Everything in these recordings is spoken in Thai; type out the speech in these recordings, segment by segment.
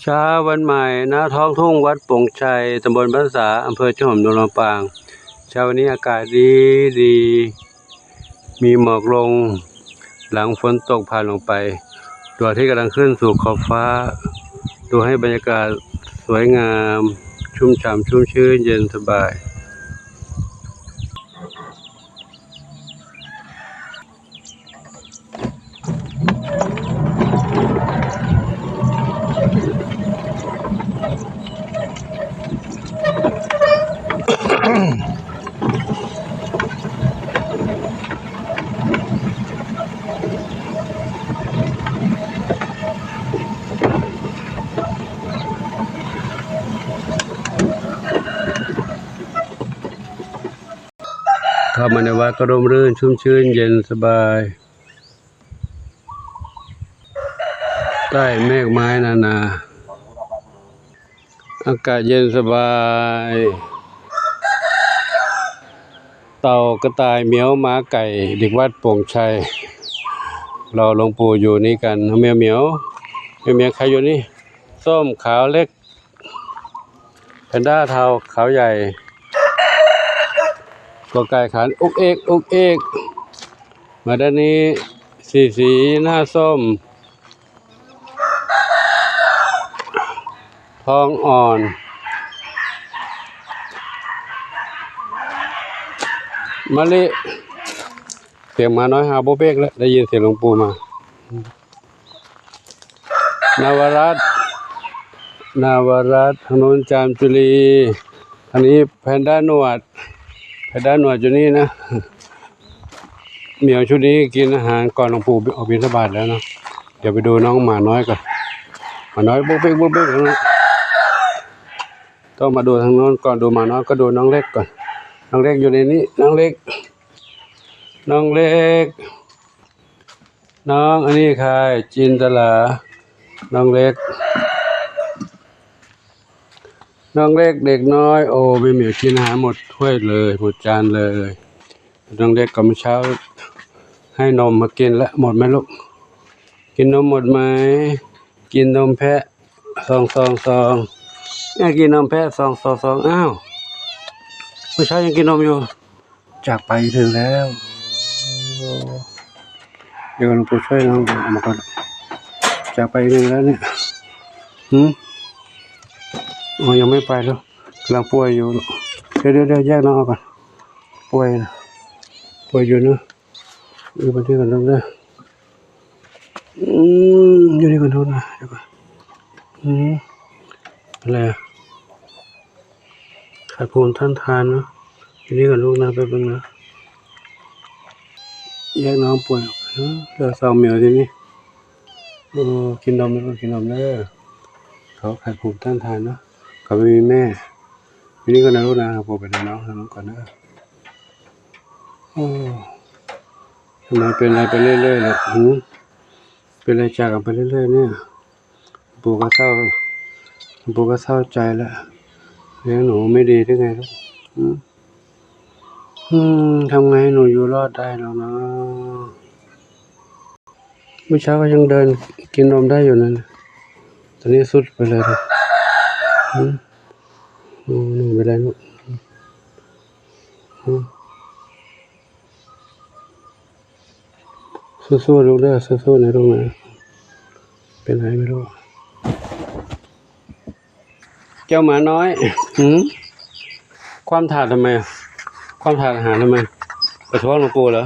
เช้าวันใหม่ณท้องทุ่งวัดโป่งชัยตำบลบ้านสาอำเภอชะอมจังหวัดลำปางเช้าวันนี้อากาศดีมีหมอกลงหลังฝนตกผ่านลงไปดวงอาทิตย์กำลังขึ้นสู่ขอบฟ้าดูให้บรรยากาศสวยงามชุ่มฉ่ำชุ่มชื้นเย็นสบายเข้ามาในวัดก็ร่มรื่นชุ่มชื้นเย็นสบายใต้เมฆไม้นาอากาศเย็นสบายเต่ากระต่ายเหมียวหมาไก่เด็กวัดโป่งชัยเราหลวงปู่อยู่นี่กันเหมียวใครอยู่นี่ส้มขาวเล็กแพนด้าเทาขาวใหญ่กอไก่ขันอุกเอกมาด้านนี้สีหน้าส้มทองอ่อนมะลิเสียงหมาน้อยหาโบเบกแล้วได้ยินเสียงหลวงปู่มานาวรัตถนนจามจุลีอันนี้แพนด้าหนวดอยู่นี่นะเหมียวชุดนี้กินอาหารก่อนหลวงปู่ออกบิณฑบาตแล้วนะเดี๋ยวไปดูน้องหมาน้อยก่อนหมาน้อยโบเบกนะต้องมาดูทางโน้นก่อนดูหมาน้อยก็ดูน้องเล็กก่อนน้องเล็กอยู่ในนี้น้องเล็กน้องอันนี้ใครจินตลาน้องเล็กเด็กน้อยโอ้ไม่เหมียวกินอาหารหมดถ้วยเลยหมดจานเลยน้องเล็กก็เมื่อเช้าให้นมมากินแล้วหมดไหมลูกกินนมหมดไหมกินนมแพะซองกินนมแพะซองอ้าวเมื่อเช้ายังกินนมอยู่จากไปถึงแล้วเดี๋ยวหลวงปู่ช่วยน้องเอามาก่อนจากไปถึงแล้วเนี่ยอ๋อยังไม่ไปแล้วกำลังป่วยอยู่เดี๋ยวแยกน้องออกก่อนป่วยอยู่นะอยู่บนที่กันน้องนะอยู่ที่กันน้องนะเดี๋ยวก่อนอะไรขาดภูมิต้านทานเนาะอยู่นี่กับลูกนะไปบ้างนะแยกน้องป่วยออกเหลือสองเหมียวทีนี้กินนมแล้วก็กินนมเด้อเขาขาดภูมิต้านทานเนาะเขาไม่มีแม่ทีนี้ก็นะลูกนะผมไปดูน้องก่อนนะทำไมเป็นอะไรไปเรื่อยๆล่ะเป็นอะไรจากกันไปเรื่อยๆเนี่ยปู่ก็เศร้าใจแล้วเลี้ยงหนูไม่ดีได้ไงลูกทำไงหนูอยู่รอดได้แล้วนะเมื่อเช้าก็ยังเดินกินนมได้อยู่นั่นตอนนี้สุดไปเลยหนูเป็นไรลูกสู้ๆลูกเด้อสู้ๆนะลูกนะเป็นไรไม่รู้เจ้าหมาน้อยความถาดทำไมความถาดอาหารทำไมประท้วงหลวงปู่เหรอ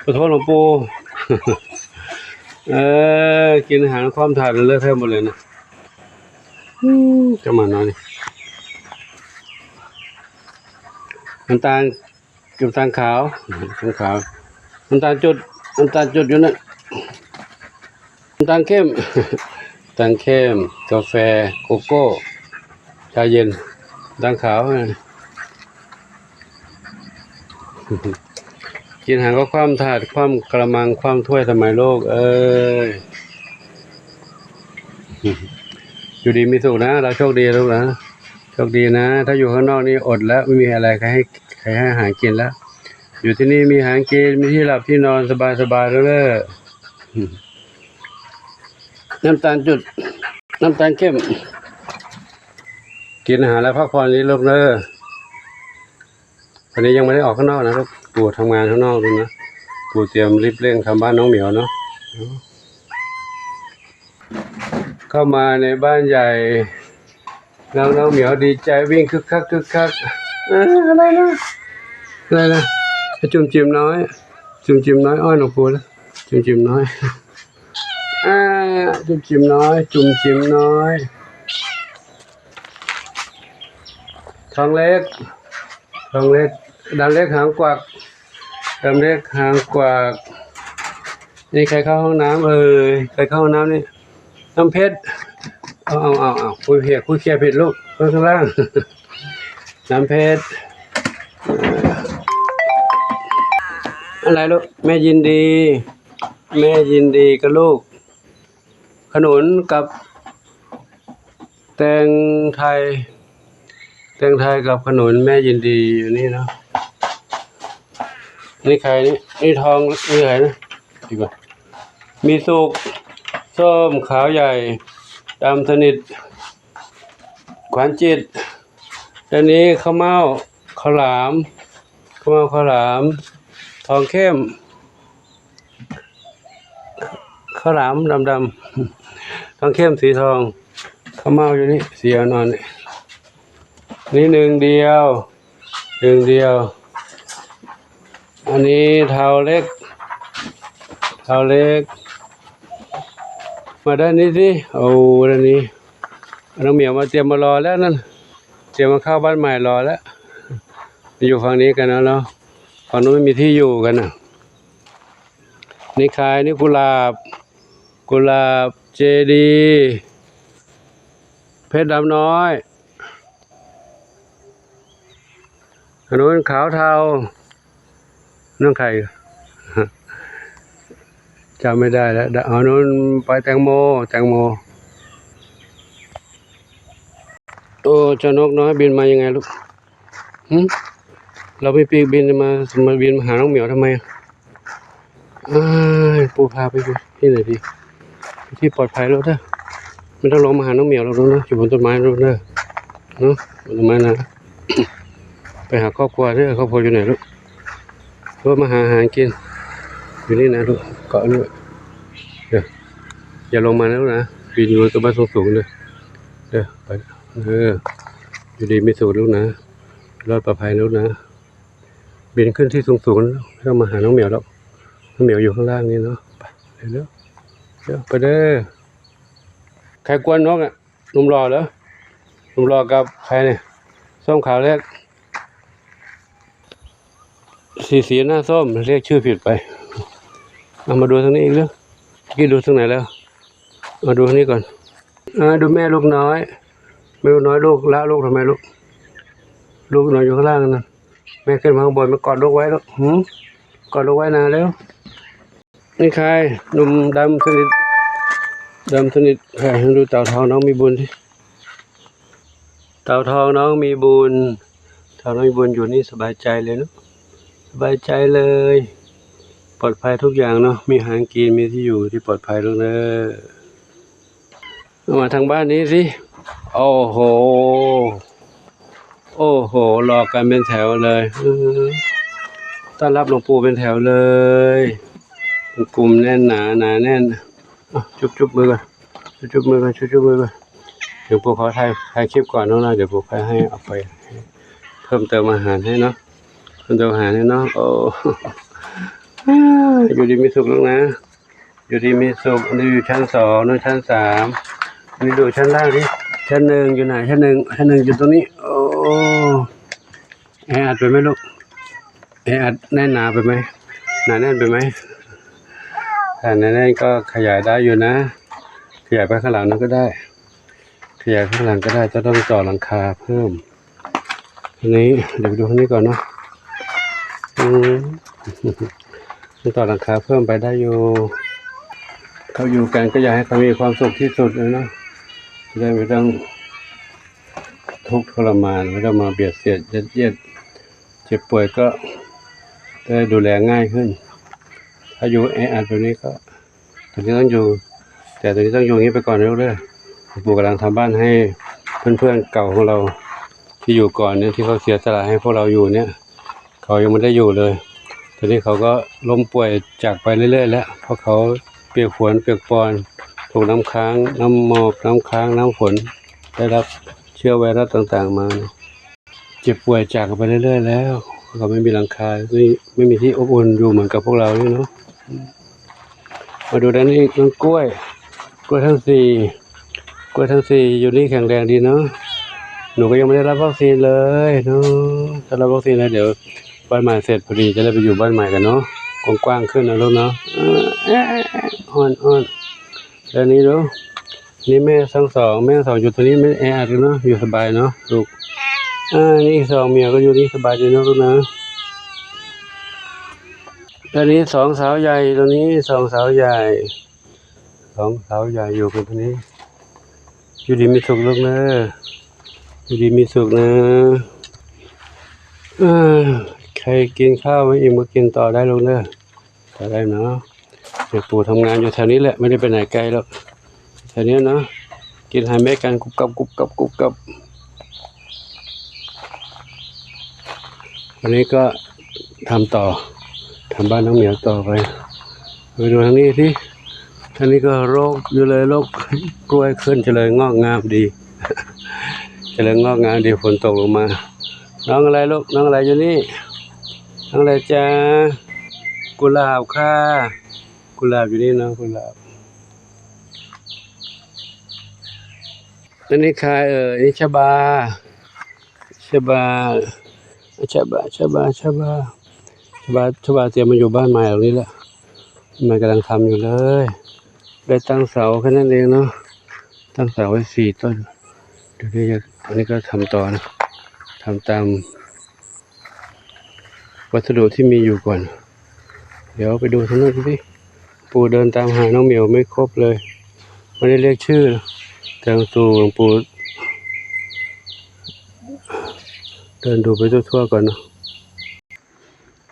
ประท้วงหลวงปู่กินอาหารความถาดเลอะเทอะหมดเลยนะเจ้าหมาน้อยนี่น้ำตาลขาวน้ำตาลจุดอยู่นั่นน้ำตาลเข้มกาแฟโกโก้ชาเย็นน้ำตาลขาวกินอาหารก็คว่ำถาดคว่ำกระมังคว่ำถ้วยทำไมโลกอยู่ดีมีสุขนะเราโชคดีลูกนะโชคดีนะถ้าอยู่ข้างนอกนี่อดแล้วไม่มีอะไรใครให้อาหารกินแล้วอยู่ที่นี่มีอาหารกินมีที่หลับที่นอนสบายแล้วน้ำตาลจุด น้ำตาลเข้มกินอาหารแล้วพักผ่อนนี้ลูกเนอะวันนี้ยังไม่ได้ออกข้างนอกนะลูกปู่ทำงานข้างนอกดูนะปู่เตรียมรีบเร่งทำบ้านน้องเหมียวเนาะเข้ามาในบ้านใหญ่น้องเหมียวดีใจวิ่งคึกคักอะไรนะจุ่มจิ๋มน้อยอ้อนหลวงปู่นะจุ่มจิ๋มน้อยจุ่มจิ๋มน้อยทองเล็กดำเล็กหางกวักนี่ใครเข้าห้องน้ำใครเข้าห้องน้ำนี่น้ำเพชรเอาคุยเคลียร์ผิดลูกข้างล่างน้ำเพชรอะไรลูกแม่ยินดีกับลูกขนุนกับแตงไทยกับขนุนแม่ยินดีอยู่นี่เนาะนี่ใครนี่ทองนี่ใครนะดีกว่ามีสุกส้มขาวใหญ่ดำสนิทขวัญจิตอันนี้ข้าวเม่าข้าวหลามทองเข้มข้าวหลามดำทองเข้มสีทองข้าวเม่าอยู่นี่สีอ่อนนี่หนึ่งเดียวอันนี้เทาเล็กมาด้านนี้สิด้านนี้น้องเหมียวมาเตรียมมารอแล้วนั่นเตรียมมาเข้าบ้านใหม่รอแล้วอยู่ฝั่งนี้กันนะเนาะฝั่งนู้นไม่มีที่อยู่กันนะนี่คายนี่กุหลาบเจดีเพชรดำน้อยอันนู้นขาวเทานั่นใครจำไม่ได้แล้วอันนู้นไปแตงโมโอ้เจ้านกน้อยบินมายังไงลูกเราไม่ปีกบินมาบินมาหาน้องเหมียวทำไมปู่พาไปดูที่ไหนดีที่ปลอดภัยแล้วเด้อไม่ต้องลงมาหาน้องเหมียวเราดูนะอยู่บนต้นไม้เราเด้อบนต้นไม้นะไปหาครอบครัวเด้อครอบครัวอยู่ไหนลูกรถมาหาอาหารกินอยู่นี่นะลูกเกาะนี่เดี๋ยวอย่าลงมาแล้วนะปีนอยู่บนต้นไม้สูงๆเลยเด้อไปอยู่ดีไม่สูงลูกนะรอดปลอดภัยแล้วนะบินขึ้นที่สูงๆแล้วเข้ามาหาน้องเหมียวแล้วน้องเหมียวอยู่ข้างล่างนี่เนาะไปเดี๋ยวไปเด้อใครกวนนกหนุ่มรอเหรอหนุ่มรอกับใครเนี่ยส้มขาวเล็กสีหน้าส้มเรียกชื่อผิดไปเอามาดูทางนี้อีกเรื่องกี้ดูทางไหนแล้วมาดูทางนี้ก่อนดูแม่ลูกน้อยลูกละลูกทำไมลูกน้อยอยู่ข้างล่างนั่นแม่ขึ้นมาข้างบนมากอดลูกไว้ลูกกอดลูกไว้นานแล้วนี่ใครหนุ่มดำสนิทใครดูเต่าทองน้องมีบุญที่เต่าทองน้องมีบุญอยู่นี่สบายใจเลยเนาะสบายใจเลยปลอดภัยทุกอย่างเนาะมีอาหารกินมีที่อยู่ที่ปลอดภัยแล้วเนอะมาทางบ้านนี้สิโอ้โหรอกันเป็นแถวเลยต้อนรับหลวงปู่เป็นแถวเลยกลุ่มแน่นหนาแน่นจุ๊บมือก่อนเดี๋ยวปู่ขอถ่ายคลิปก่อนเนาะเดี๋ยวปู่ให้เอาไปเพิ่มเติมอาหารให้เนาะโอ้อยู่ดีมีสุขลูกนะอยู่ดีมีสุขอันนี้อยู่ชั้น2นู่นชั้น3อันนี้ดูชั้นล่างดิชั้น1อยู่ไหนชั้น1อยู่ตรงนี้โอ้แออัดไปไหมลูกแออัดแน่นหนาไปไหมหนาแน่นไปไหมถ้าแน่นก็ขยายได้อยู่นะขยายไปข้างหลังนั้นก็ได้ขยายข้างหลังก็ได้จะต้องต่อหลังคาเพิ่มอันนี้เดี๋ยวดูข้างนี้ก่อนเนาะต่อหลังคาเพิ่มไปได้อยู่เขาอยู่กันก็อยากให้เขามีความสุขที่สุดเลยเนาะจะได้ไม่ต้องทุกข์ทรมานไม่ต้องมาเบียดเสียดยัดเยียดเจ็บป่วยก็ได้ดูแลง่ายขึ้นถ้าอยู่แออัดแบบนี้ก็ตอนนี้ต้องอยู่แต่ตอนนี้ต้องอยู่อย่างนี้ไปก่อนเรื่อยๆ ปู่กำลังทำบ้านให้เพื่อนๆเก่าของเราที่อยู่ก่อนเนี่ยที่เขาเสียสละให้พวกเราอยู่เนี่ยเขายังไม่ได้อยู่เลยตอนนี้เขาก็ล้มป่วยจากไปเรื่อยๆแล้วเพราะเขาเปียกฝนเปียกปอนถูกน้ำค้างน้ำหมอกน้ำค้างน้ำฝนได้รับเชื้อไวรัสต่างๆมาเจ็บป่วยจากไปเรื่อยๆแล้วเขาไม่มีหลังคาไม่มีที่อบอุ่นอยู่เหมือนกับพวกเรานี่เนาะมาดูด้านนี้ต้นกล้วยทั้งสี่อยู่นี่แข็งแรงดีเนาะหนูก็ยังไม่ได้รับวัคซีนเลยเนาะถ้ารับวัคซีนแล้วเดี๋ยวบ้านใหม่เสร็จพอดีจะได้ไปอยู่บ้านใหม่กันเนาะกว้างๆขึ้นนะลูกเนาะอ่อนแล้วนี้ดูนี่แม่ทั้งสองอยู่ตรงนี้ไม่แออัดเลยเนาะอยู่สบายเนาะลูกนี่อีก2เมียก็อยู่นี่สบายดีเนาะลูกนะตอนนี้2 สาวใหญ่ตรงนี้2 สาวใหญ่อยู่กันตรงนี้อยู่ดีมีสุขลูกนะอยู่ดีมีสุขนะใครกินข้าวไม่อิ่มก็กินต่อได้ลูกเนอะต่อได้เนาะเดี๋ยวปู่ทำงานอยู่แถวนี้แหละไม่ได้ไปไหนไกลหรอกแถวนี้เนาะกินไฮเมกกันกุบกับวันนี้ก็ทำบ้านน้องเหมียวต่อไปดูทางนี้ที่ทางนี้ก็โรคอยู่เลยโรคกล้วยขึ้นเจริญงอกงามดีฝนตกลงมาน้องอะไรลูกน้องอะไรอยู่นี่น้องอะไรจ้ากุหลาบค่ะกุหลาบอยู่นี่นะกุหลาบนี่ใครนี่ชบาเตรียมมาอยู่บ้านใหม่หลังนี้แหละมันกำลังทำอยู่เลยได้ตั้งเสาแค่นั้นเองเนาะตั้งเสาไว้4 ต้นเดี๋ยวนี้อันนี้ก็ทำต่อนะทำตามวัสดุที่มีอยู่ก่อนเดี๋ยวไปดูทางนู้นสิปู่เดินตามหาน้องเหมียวไม่ครบเลยไม่ได้เรียกชื่อแต่หลวงปู่เดินดูไปทั่วๆก่อนเนาะ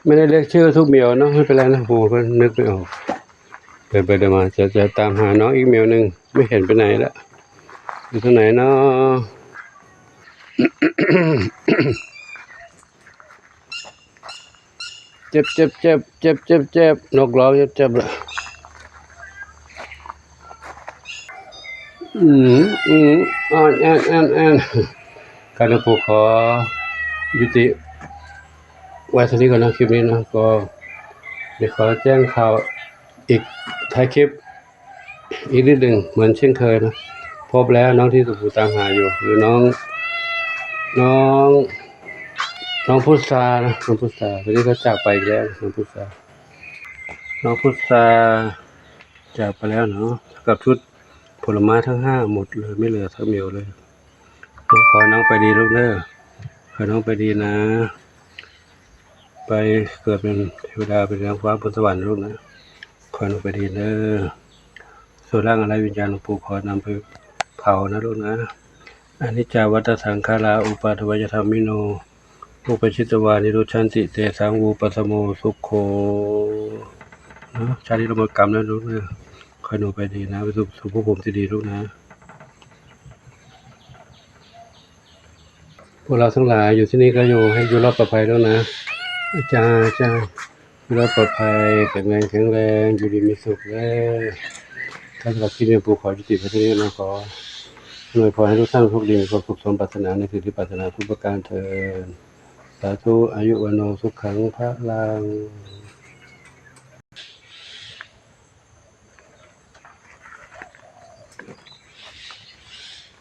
ไม่ได้เรียกชื่อทุกเหมียวเนาะไม่เป็นไรนะปู่ก็นึกไม่ออกเดินมาจะตามหาน้องอีกเหมียวนึงไม่เห็นไปไหนละอยู่ตรงไหนเนาะ เจ็บนกร้องเจ็บละอ่อนการหลวงปู่ขอยุติไว้เท่านี้ก่อนนะคลิปนี้นะก็เดี๋ยวขอแจ้งข่าวอีกท้ายคลิปอีกนิดหนึ่งเหมือนเช่นเคยนะพบแล้วน้องที่ปู่ตามหาอยู่หรือน้องพุทธานะน้องพุทธาวันนี้ก็จากไปอีกแล้วน้องพุทธาจากไปแล้วเนาะกับชุดผลไม้ทั้ง5หมดเลยไม่เหลือสักเดียวเลยขอน้องไปดีลูกเด้อขอน้องไปดีนะไปเกิดเป็นเทวดาเป็นนางฟ้าบนสวรรค์ลูกนะขอน้องไปดีเด้อส่วนร่างอะไรวิญญาณหลวงปู่ขอนำไปเผานะลูกนะอนิจจาวัฏสังขาราอุปาทวยธรรมิโนอุปชิตวานิรุชันติเตสังวูปัสโมสุขโขนะชาตินี้เราหมดกรรมแล้วลูกนะขอหนูไปดีนะไปสู่ภพภูมิที่ดีลูกนะพวกเราทั้งหลายอยู่ที่นี่ก็ให้อยู่รอดปลอดภัยแล้วนะอาจารย์อยู่รอดปลอดภัยแข็งแรงอยู่ดีมีสุขแล้วท่านสำหรับที่เรียนปู่ขอยุติไว้ที่นี้นะขอหน่วยพรให้ทุกท่านทุกดีมีความสุขสมปรารถนาในสิ่งที่ปรารถนาทุกประการเถิดสาธุอายุวันโนสุขังพระลัง